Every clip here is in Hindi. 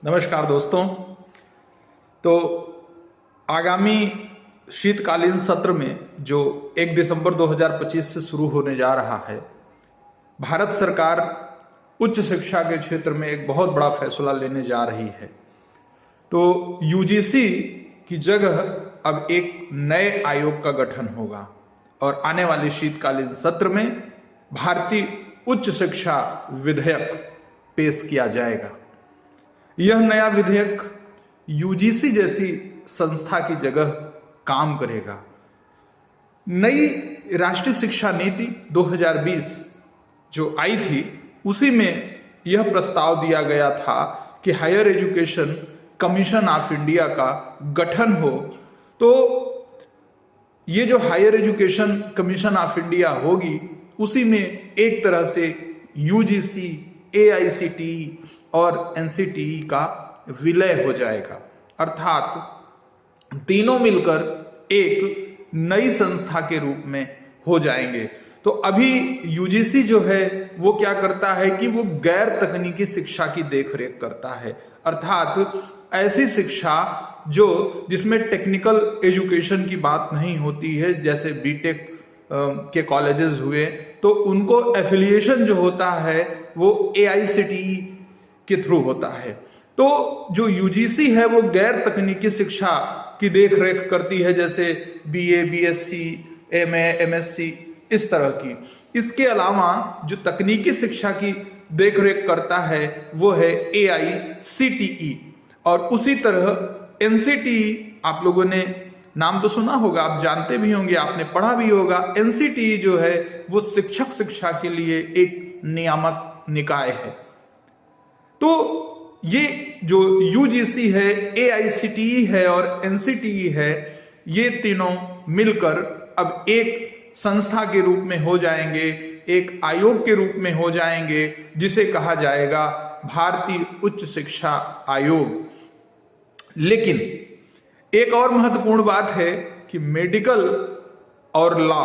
नमस्कार दोस्तों। तो आगामी शीतकालीन सत्र में जो 1 दिसंबर 2025 से शुरू होने जा रहा है, भारत सरकार उच्च शिक्षा के क्षेत्र में एक बहुत बड़ा फैसला लेने जा रही है। तो यूजीसी की जगह अब एक नए आयोग का गठन होगा और आने वाले शीतकालीन सत्र में भारतीय उच्च शिक्षा विधेयक पेश किया जाएगा। यह नया विधेयक यूजीसी जैसी संस्था की जगह काम करेगा। नई राष्ट्रीय शिक्षा नीति 2020 जो आई थी, उसी में यह प्रस्ताव दिया गया था कि higher education commission of India का गठन हो। तो ये जो higher education commission of India होगी, उसी में एक तरह से यूजीसी, एआईसीटीई और एनसीटीई का विलय हो जाएगा, अर्थात तीनों मिलकर एक नई संस्था के रूप में हो जाएंगे। तो अभी यूजीसी जो है वो क्या करता है कि वो गैर तकनीकी शिक्षा की देखरेख करता है, अर्थात ऐसी शिक्षा जिसमें टेक्निकल एजुकेशन की बात नहीं होती है, जैसे बीटेक के कॉलेजेस हुए, तो उनको एफिलिएशन जो होता है वो एआईसीटीई के थ्रू होता है। तो जो यूजीसी है वो गैर तकनीकी शिक्षा की देखरेख करती है, जैसे बीए, बीएससी, एमए, एमएससी, इस तरह की। इसके अलावा जो तकनीकी शिक्षा की देखरेख करता है वो है एआईसीटीई, और उसी तरह एनसीटीई, आप लोगों ने नाम तो सुना होगा, आप जानते भी होंगे, आपने पढ़ा भी होगा। एनसीटीई जो है वो शिक्षक शिक्षा के लिए एक नियामक निकाय है। तो ये जो यूजीसी है, एआईसीटीई है और एनसीटीई है, ये तीनों मिलकर अब एक संस्था के रूप में हो जाएंगे, एक आयोग के रूप में हो जाएंगे, जिसे कहा जाएगा भारतीय उच्च शिक्षा आयोग। लेकिन एक और महत्वपूर्ण बात है कि मेडिकल और लॉ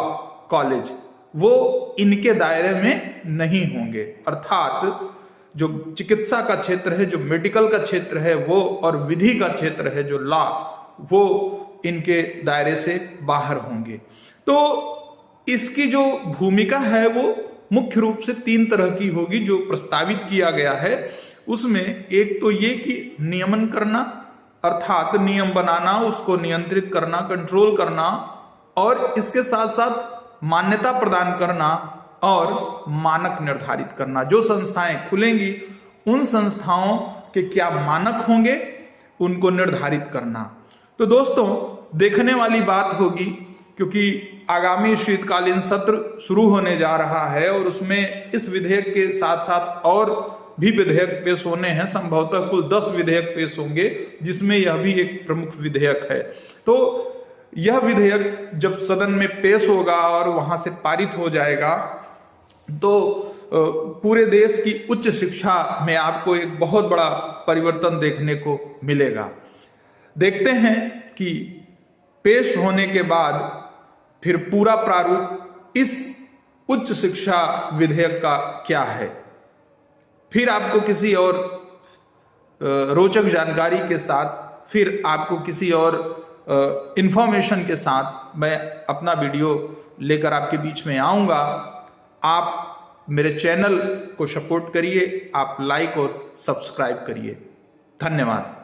कॉलेज वो इनके दायरे में नहीं होंगे, अर्थात जो चिकित्सा का क्षेत्र है, जो मेडिकल का क्षेत्र है वो, और विधि का क्षेत्र है जो लॉ, वो इनके दायरे से बाहर होंगे। तो इसकी जो भूमिका है वो मुख्य रूप से 3 तरह की होगी जो प्रस्तावित किया गया है। उसमें एक तो ये कि नियमन करना, अर्थात नियम बनाना, उसको नियंत्रित करना, कंट्रोल करना, और इसके साथ साथ मान्यता प्रदान करना और मानक निर्धारित करना। जो संस्थाएं खुलेंगी उन संस्थाओं के क्या मानक होंगे उनको निर्धारित करना। तो दोस्तों, देखने वाली बात होगी, क्योंकि आगामी शीतकालीन सत्र शुरू होने जा रहा है और उसमें इस विधेयक के साथ साथ और भी विधेयक पेश होने हैं। संभवतः कुल 10 विधेयक पेश होंगे, जिसमें यह भी एक प्रमुख विधेयक है। तो यह विधेयक जब सदन में पेश होगा और वहां से पारित हो जाएगा, तो पूरे देश की उच्च शिक्षा में आपको एक बहुत बड़ा परिवर्तन देखने को मिलेगा। देखते हैं कि पेश होने के बाद फिर पूरा प्रारूप इस उच्च शिक्षा विधेयक का क्या है। फिर आपको किसी और रोचक जानकारी के साथ, फिर आपको किसी और इंफॉर्मेशन के साथ मैं अपना वीडियो लेकर आपके बीच में आऊँगा। आप मेरे चैनल को सपोर्ट करिए, आप लाइक और सब्सक्राइब करिए। धन्यवाद।